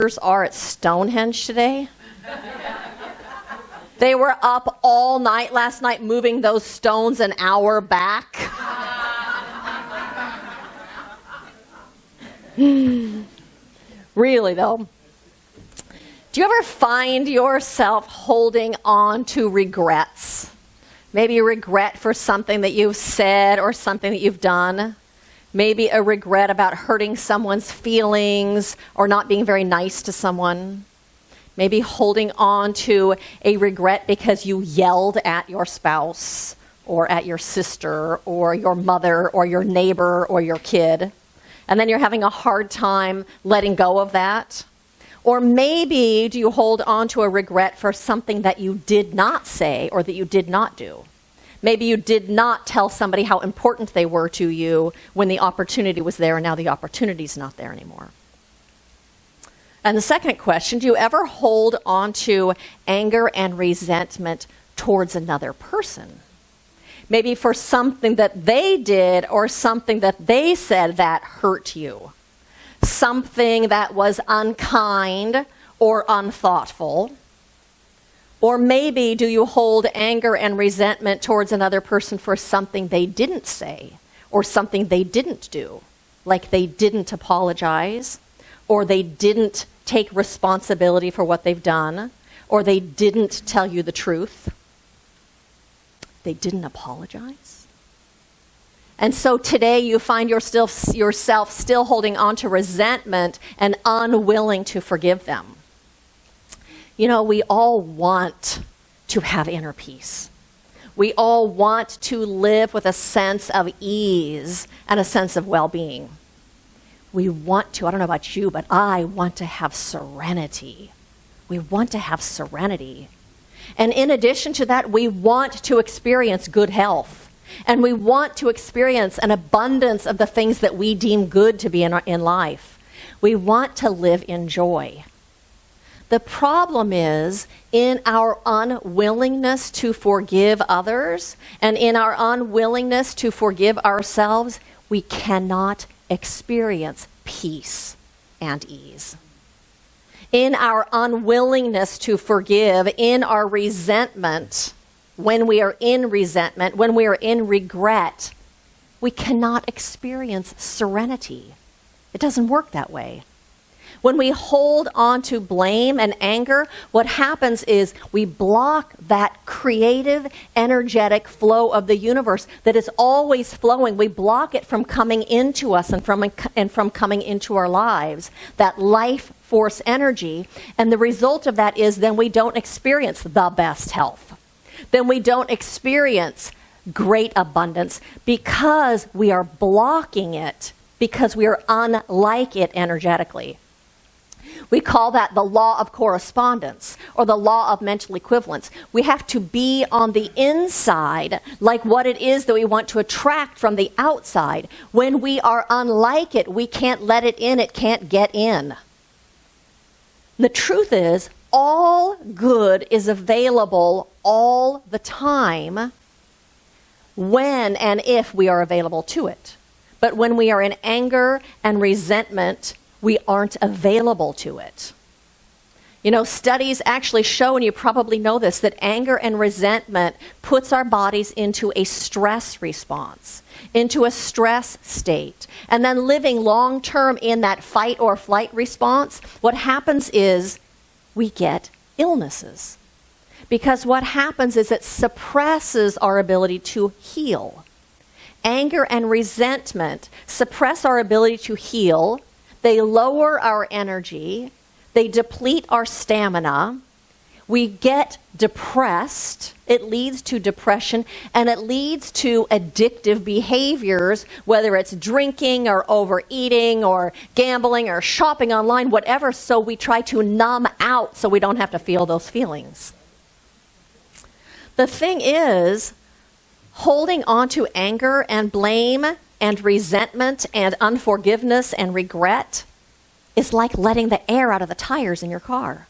are at Stonehenge today. They were up all night last night moving those stones an hour back. Really, though. Do you ever find yourself holding on to regrets? Maybe a regret for something that you've said or something that you've done. Maybe a regret about hurting someone's feelings or not being very nice to someone. Maybe holding on to a regret because you yelled at your spouse or at your sister or your mother or your neighbor or your kid. And then you're having a hard time letting go of that. Or maybe do you hold on to a regret for something that you did not say or that you did not do? Maybe you did not tell somebody how important they were to you when the opportunity was there and now the opportunity's not there anymore. And the second question, do you ever hold on to anger and resentment towards another person? Maybe for something that they did or something that they said that hurt you. Something that was unkind or unthoughtful. Or maybe do you hold anger and resentment towards another person for something they didn't say or something they didn't do, like they didn't apologize or they didn't take responsibility for what they've done or they didn't tell you the truth. They didn't apologize. And so today you find yourself still holding on to resentment and unwilling to forgive them. You know, we all want to have inner peace. We all want to live with a sense of ease and a sense of well-being. We want to, I don't know about you, but I want to have serenity. We want to have serenity. And in addition to that, we want to experience good health. And we want to experience an abundance of the things that we deem good to be in life. We want to live in joy. The problem is, in our unwillingness to forgive others and in our unwillingness to forgive ourselves, we cannot experience peace and ease. In our unwillingness to forgive, in our resentment, when we are in resentment, when we are in regret, we cannot experience serenity. It doesn't work that way. When we hold on to blame and anger, what happens is we block that creative, energetic flow of the universe that is always flowing. We block it from coming into us and from coming into our lives, that life force energy. And the result of that is then we don't experience the best health. Then we don't experience great abundance because we are blocking it, because we are unlike it energetically. We call that the law of correspondence or the law of mental equivalence. We have to be on the inside like what it is that we want to attract from the outside. When we are unlike it, we can't let it in, it can't get in. The truth is, all good is available all the time when and if we are available to it. But when we are in anger and resentment, we aren't available to it. You know, studies actually show, and you probably know this, that anger and resentment puts our bodies into a stress response, into a stress state. And then living long-term in that fight or flight response, what happens is we get illnesses. Because what happens is it suppresses our ability to heal. Anger and resentment suppress our ability to heal. They lower our energy, they deplete our stamina, we get depressed, it leads to depression, and it leads to addictive behaviors, whether it's drinking or overeating or gambling or shopping online, whatever, so we try to numb out so we don't have to feel those feelings. The thing is, holding on to anger and blame and resentment and unforgiveness and regret is like letting the air out of the tires in your car.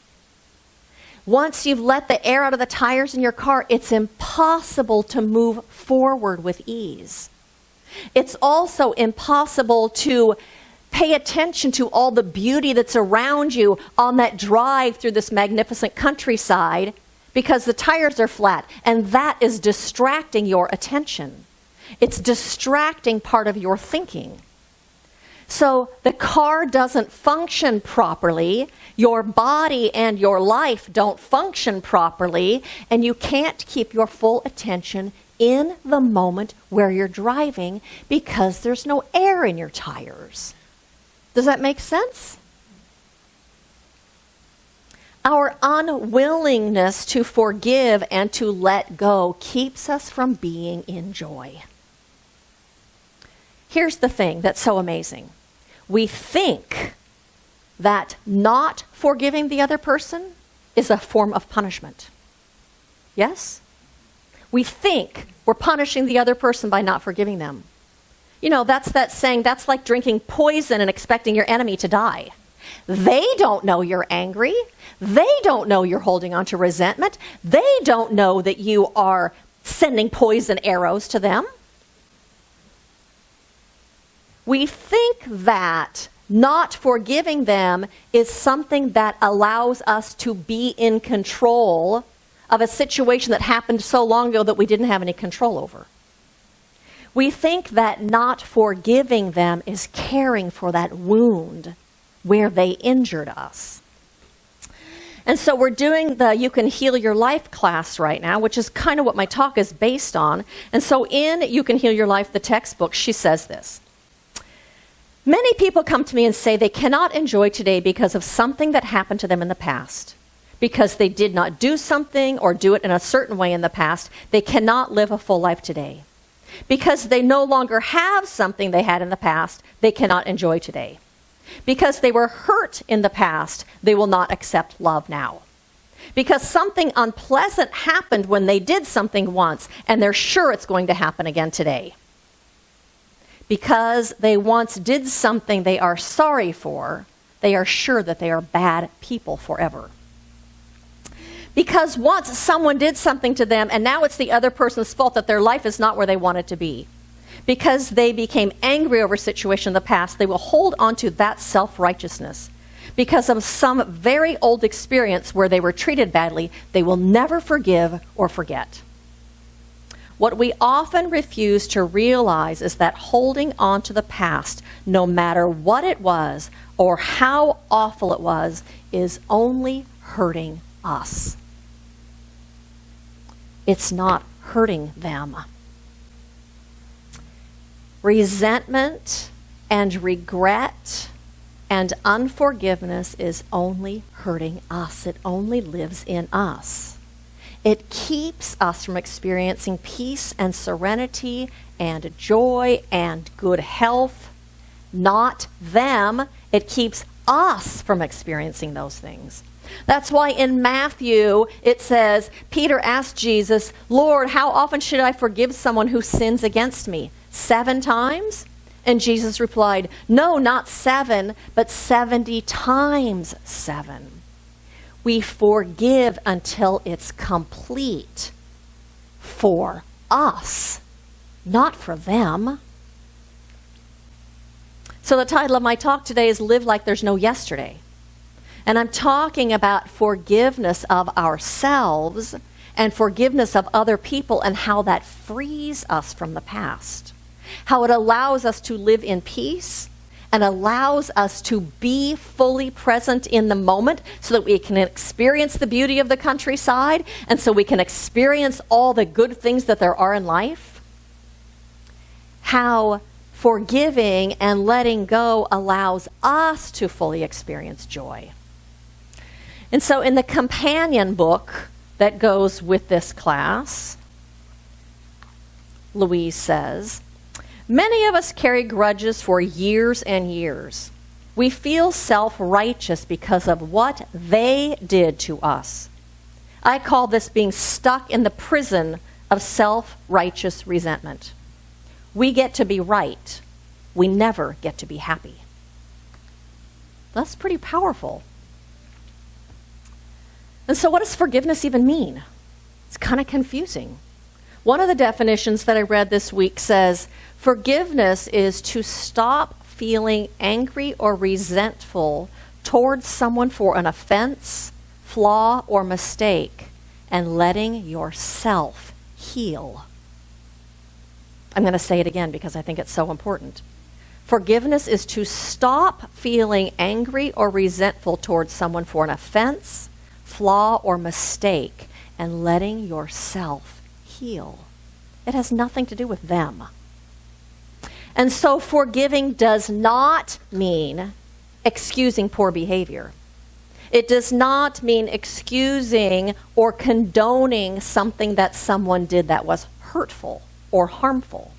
Once you've let the air out of the tires in your car, it's impossible to move forward with ease. It's also impossible to Pay attention to all the beauty that's around you on that drive through this magnificent countryside because the tires are flat, and that is distracting your attention. It's distracting part of your thinking. So the car doesn't function properly, your body and your life don't function properly, and you can't keep your full attention in the moment where you're driving because there's no air in your tires. Does that make sense? Our unwillingness to forgive and to let go keeps us from being in joy. Here's the thing that's so amazing. We think that not forgiving the other person is a form of punishment. Yes? We think we're punishing the other person by not forgiving them. You know, that's that saying, that's like drinking poison and expecting your enemy to die. They don't know you're angry. They don't know you're holding on to resentment. They don't know that you are sending poison arrows to them. We think that not forgiving them is something that allows us to be in control of a situation that happened so long ago that we didn't have any control over. We think that not forgiving them is caring for that wound where they injured us. And so we're doing the You Can Heal Your Life class right now, which is kind of what my talk is based on. And so in You Can Heal Your Life, the textbook, she says this. Many people come to me and say they cannot enjoy today because of something that happened to them in the past. Because they did not do something or do it in a certain way in the past, they cannot live a full life today. Because they no longer have something they had in the past, they cannot enjoy today. Because they were hurt in the past, they will not accept love now. Because something unpleasant happened when they did something once, and they're sure it's going to happen again today. Because they once did something they are sorry for, they are sure that they are bad people forever. Because once someone did something to them, and now it's the other person's fault that their life is not where they want it to be. Because they became angry over a situation in the past, they will hold on to that self-righteousness. Because of some very old experience where they were treated badly, they will never forgive or forget. What we often refuse to realize is that holding on to the past, no matter what it was or how awful it was, is only hurting us. It's not hurting them. Resentment and regret and unforgiveness is only hurting us. It only lives in us. It keeps us from experiencing peace and serenity and joy and good health. Not them. It keeps us from experiencing those things. That's why in Matthew it says, Peter asked Jesus, Lord, how often should I forgive someone who sins against me? 7 times? And Jesus replied, no, not 7, but 70 times 7. We forgive until it's complete for us, not for them. So the title of my talk today is Live Like There's No Yesterday. And I'm talking about forgiveness of ourselves and forgiveness of other people and how that frees us from the past. How it allows us to live in peace and allows us to be fully present in the moment so that we can experience the beauty of the countryside and so we can experience all the good things that there are in life. How forgiving and letting go allows us to fully experience joy. And so in the companion book that goes with this class, Louise says, many of us carry grudges for years and years. We feel self-righteous because of what they did to us. I call this being stuck in the prison of self-righteous resentment. We get to be right. We never get to be happy. That's pretty powerful. And so what does forgiveness even mean? It's kind of confusing. One of the definitions that I read this week says, forgiveness is to stop feeling angry or resentful towards someone for an offense, flaw, or mistake, and letting yourself heal. I'm going to say it again because I think it's so important. Forgiveness is to stop feeling angry or resentful towards someone for an offense, flaw, or mistake, and letting yourself heal. It has nothing to do with them. And so forgiving does not mean excusing poor behavior. It does not mean excusing or condoning something that someone did that was hurtful or harmful.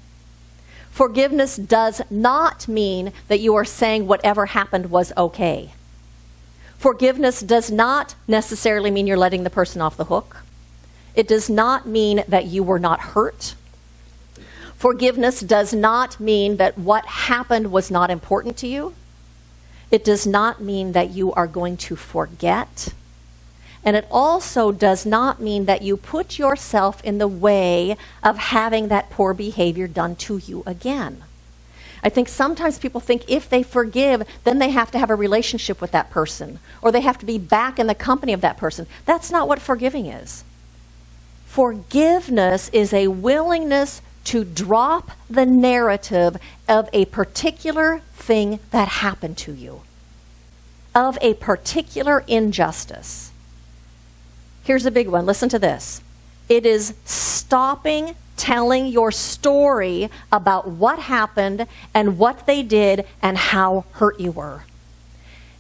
Forgiveness does not mean that you are saying whatever happened was okay. Forgiveness does not necessarily mean you're letting the person off the hook. It does not mean that you were not hurt. Forgiveness does not mean that what happened was not important to you. It does not mean that you are going to forget. And it also does not mean that you put yourself in the way of having that poor behavior done to you again. I think sometimes people think if they forgive, then they have to have a relationship with that person, or they have to be back in the company of that person. That's not what forgiving is. Forgiveness is a willingness to drop the narrative of a particular thing that happened to you, of a particular injustice. Here's a big one. Listen to this. It is stopping telling your story about what happened and what they did and how hurt you were.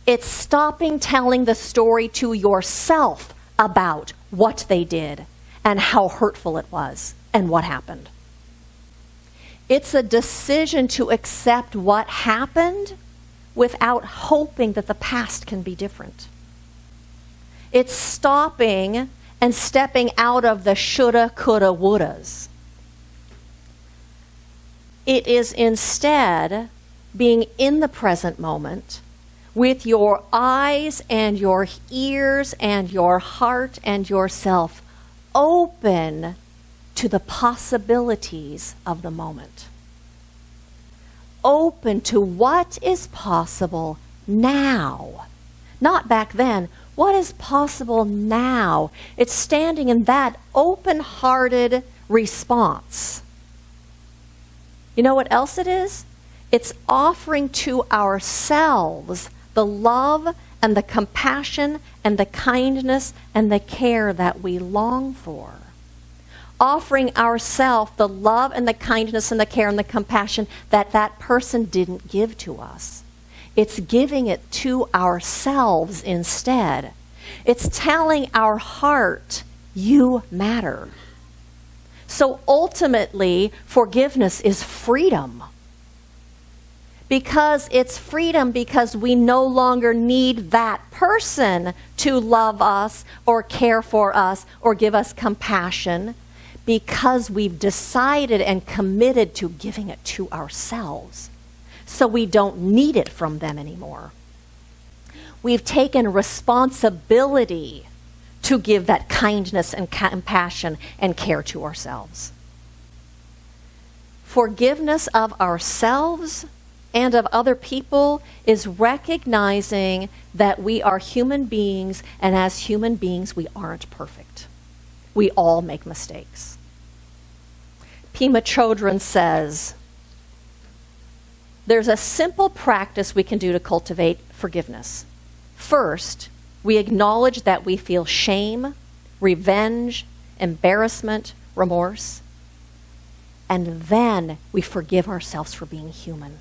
It's stopping telling the story to yourself about what they did and how hurtful it was and what happened. It's a decision to accept what happened without hoping that the past can be different. It's stopping and stepping out of the shoulda, coulda, wouldas. It is instead being in the present moment with your eyes and your ears and your heart and yourself open to the possibilities of the moment. Open to what is possible now. Not back then. What is possible now? It's standing in that open-hearted response. You know what else it is? It's offering to ourselves the love and the compassion and the kindness and the care that we long for. Offering ourselves the love and the kindness and the care and the compassion that that person didn't give to us. It's giving it to ourselves instead. It's telling our heart, you matter. So ultimately, forgiveness is freedom. Because it's freedom because we no longer need that person to love us or care for us or give us compassion, because we've decided and committed to giving it to ourselves. So we don't need it from them anymore. We've taken responsibility to give that kindness and compassion and care to ourselves. Forgiveness of ourselves and of other people is recognizing that we are human beings, and as human beings, we aren't perfect. We all make mistakes. Pema Chodron says, there's a simple practice we can do to cultivate forgiveness. First, we acknowledge that we feel shame, revenge, embarrassment, remorse, and then we forgive ourselves for being human.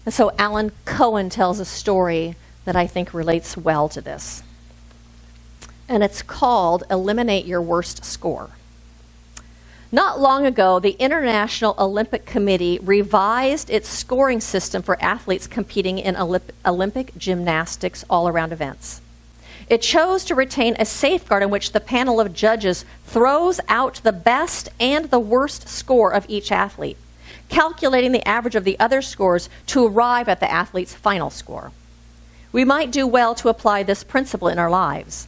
And so Alan Cohen tells a story that I think relates well to this. And it's called Eliminate Your Worst Score. Not long ago, the International Olympic Committee revised its scoring system for athletes competing in Olympic gymnastics all-around events. It chose to retain a safeguard in which the panel of judges throws out the best and the worst score of each athlete, calculating the average of the other scores to arrive at the athlete's final score. We might do well to apply this principle in our lives.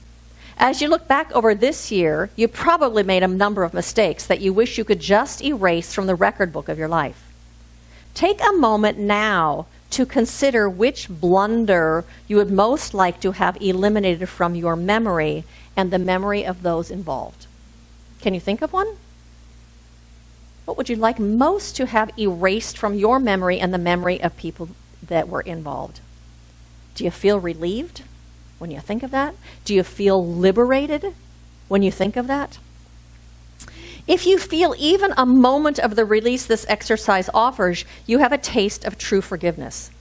As you look back over this year, you probably made a number of mistakes that you wish you could just erase from the record book of your life. Take a moment now to consider which blunder you would most like to have eliminated from your memory and the memory of those involved. Can you think of one? What would you like most to have erased from your memory and the memory of people that were involved? Do you feel relieved when you think of that? Do you feel liberated when you think of that? If you feel even a moment of the release this exercise offers, you have a taste of true forgiveness.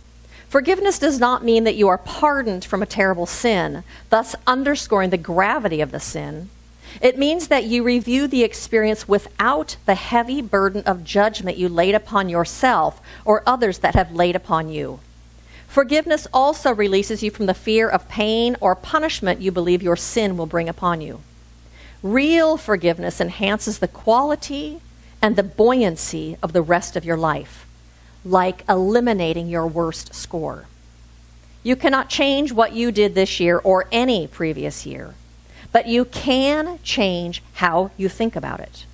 Forgiveness does not mean that you are pardoned from a terrible sin, thus underscoring the gravity of the sin. It means that you review the experience without the heavy burden of judgment you laid upon yourself or others that have laid upon you. Forgiveness also releases you from the fear of pain or punishment you believe your sin will bring upon you. Real forgiveness enhances the quality and the buoyancy of the rest of your life, like eliminating your worst score. You cannot change what you did this year or any previous year, but you can change how you think about it.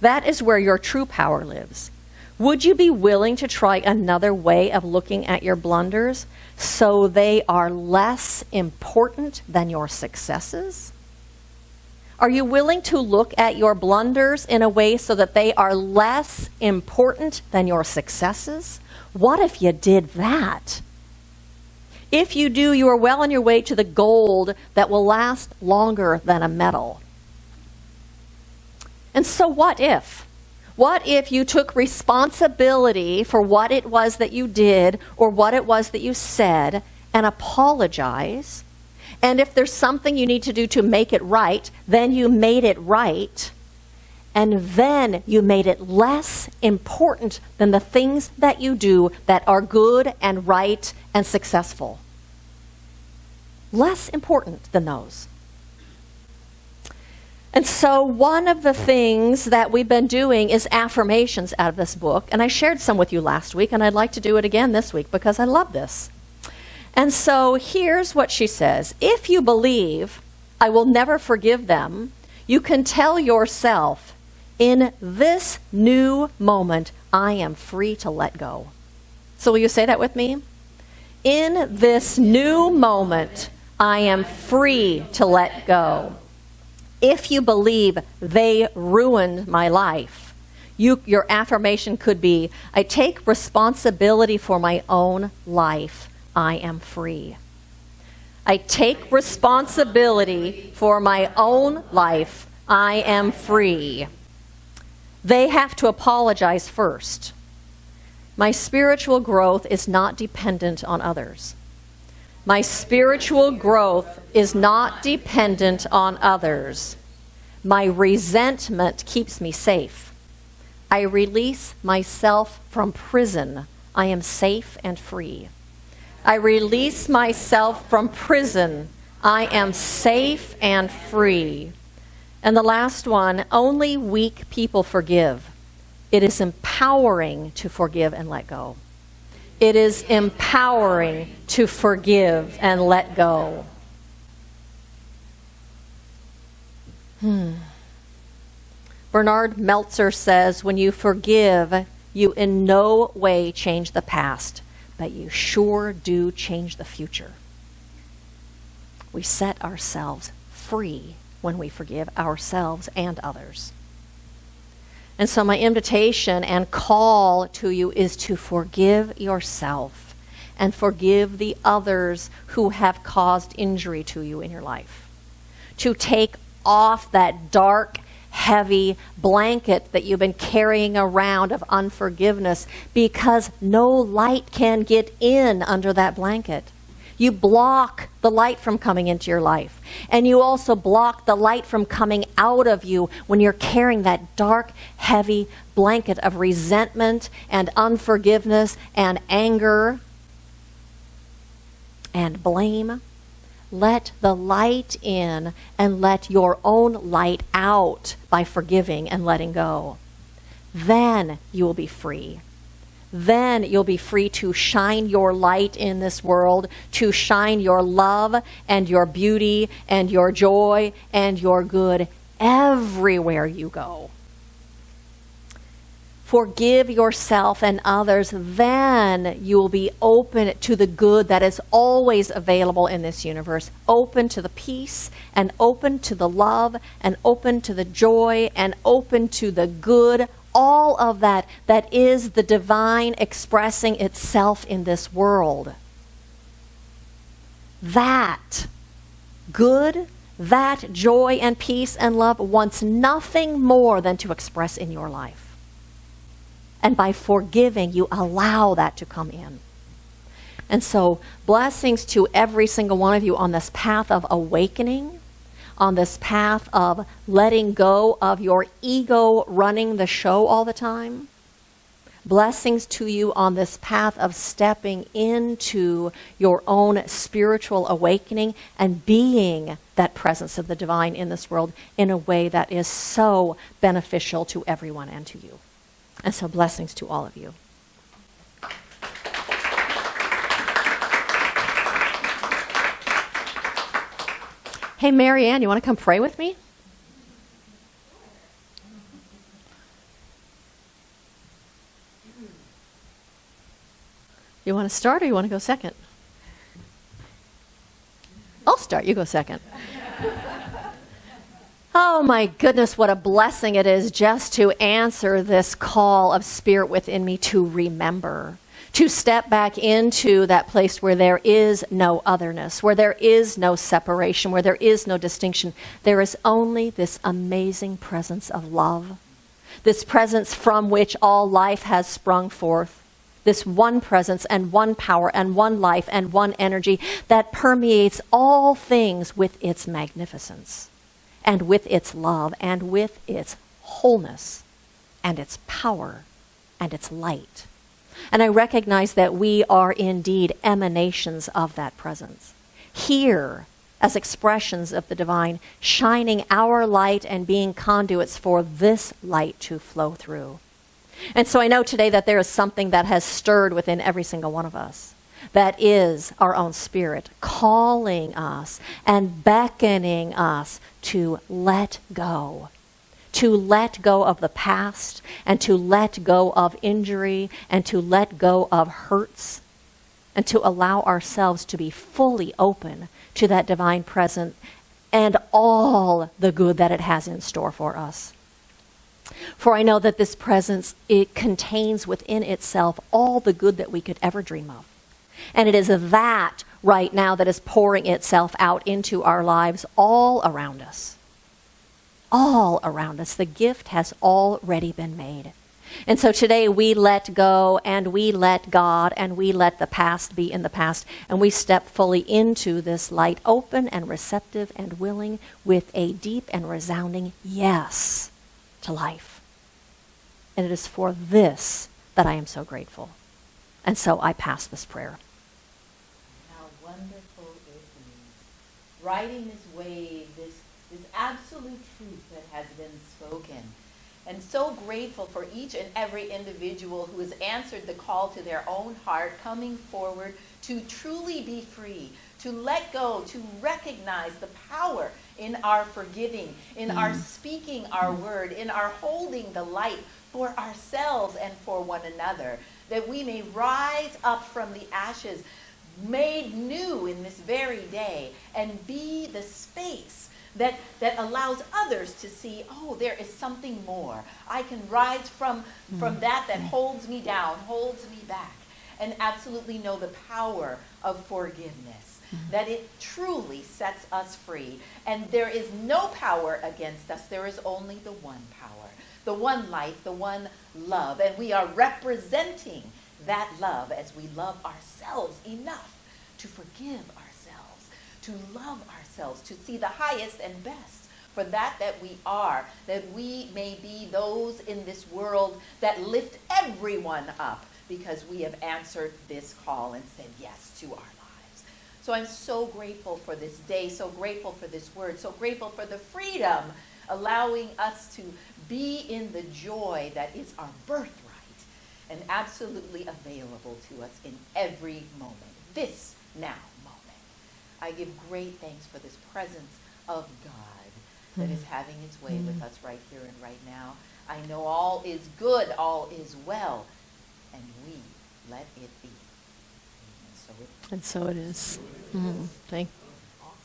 That is where your true power lives. Would you be willing to try another way of looking at your blunders so they are less important than your successes? Are you willing to look at your blunders in a way so that they are less important than your successes? What if you did that? If you do, you are well on your way to the gold that will last longer than a medal. And so what if? What if you took responsibility for what it was that you did or what it was that you said and apologize? And if there's something you need to do to make it right, then you made it right. And then you made it less important than the things that you do that are good and right and successful. Less important than those. And so one of the things that we've been doing is affirmations out of this book. And I shared some with you last week, and I'd like to do it again this week because I love this. And so here's what she says. If you believe, I will never forgive them, you can tell yourself, in this new moment, I am free to let go. So will you say that with me? In this new moment, I am free to let go. If you believe they ruined my life, your affirmation could be, I take responsibility for my own life. I am free. I take responsibility for my own life. I am free. They have to apologize first. My spiritual growth is not dependent on others. My spiritual growth is not dependent on others. My resentment keeps me safe. I release myself from prison. I am safe and free. I release myself from prison. I am safe and free. And the last one, only weak people forgive. It is empowering to forgive and let go. It is empowering to forgive and let go. Bernard Meltzer says, when you forgive, you in no way change the past, but you sure do change the future. We set ourselves free when we forgive ourselves and others. And so my invitation and call to you is to forgive yourself and forgive the others who have caused injury to you in your life. To take off that dark, heavy blanket that you've been carrying around of unforgiveness, because no light can get in under that blanket. You block the light from coming into your life. And you also block the light from coming out of you when you're carrying that dark, heavy blanket of resentment and unforgiveness and anger and blame. Let the light in and let your own light out by forgiving and letting go. Then you will be free. Then you'll be free to shine your light in this world, to shine your love and your beauty and your joy and your good everywhere you go. forgive yourself and others, then you will be open to the good that is always available in this universe, open to the peace and open to the love and open to the joy and open to the good, all of that that is the divine expressing itself in this world. That good, that joy and peace and love wants nothing more than to express in your life. And by forgiving, you allow that to come in. And so, blessings to every single one of you on this path of awakening, on this path of letting go of your ego running the show all the time. Blessings to you on this path of stepping into your own spiritual awakening and being that presence of the divine in this world in a way that is so beneficial to everyone and to you. And so blessings to all of you. Hey, Marianne, you want to come pray with me? You want to start or you want to go second? I'll start. You go second. Oh my goodness, what a blessing it is just to answer this call of spirit within me to remember, to step back into that place where there is no otherness, where there is no separation, where there is no distinction. There is only this amazing presence of love, this presence from which all life has sprung forth, this one presence and one power and one life and one energy that permeates all things with its magnificence, and with its love, and with its wholeness, and its power, and its light. And I recognize that we are indeed emanations of that presence, here as expressions of the divine, shining our light and being conduits for this light to flow through. And so I know today that there is something that has stirred within every single one of us. That is our own spirit calling us and beckoning us to let go of the past and to let go of injury and to let go of hurts and to allow ourselves to be fully open to that divine presence and all the good that it has in store for us. For I know that this presence, it contains within itself all the good that we could ever dream of. And it is that right now that is pouring itself out into our lives all around us. All around us. The gift has already been made. And so today we let go and we let God and we let the past be in the past. And we step fully into this light, open and receptive and willing with a deep and resounding yes to life. And it is for this that I am so grateful. And so I pass this prayer. Wonderful it is. Riding this wave, this absolute truth that has been spoken. And so grateful for each and every individual who has answered the call to their own heart, coming forward to truly be free, to let go, to recognize the power in our forgiving, in our speaking our word, in our holding the light for ourselves and for one another, that we may rise up from the ashes, made new in this very day, and be the space that allows others to see, oh, there is something more. I can rise from that holds me down, holds me back, and absolutely know the power of forgiveness, that it truly sets us free. And there is no power against us. There is only the one power, the one life, the one love. And we are representing that love as we love ourselves enough to forgive ourselves, to love ourselves, to see the highest and best for that we are, that we may be those in this world that lift everyone up because we have answered this call and said yes to our lives. So I'm so grateful for this day, so grateful for this word, so grateful for the freedom, allowing us to be in the joy that is our birthright and absolutely available to us in every moment, this now moment. I give great thanks for this presence of God that is having its way with us right here and right now. I know all is good, all is well, and we let it be. And so it And so it is. Mm, thank Awesome.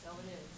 So it is.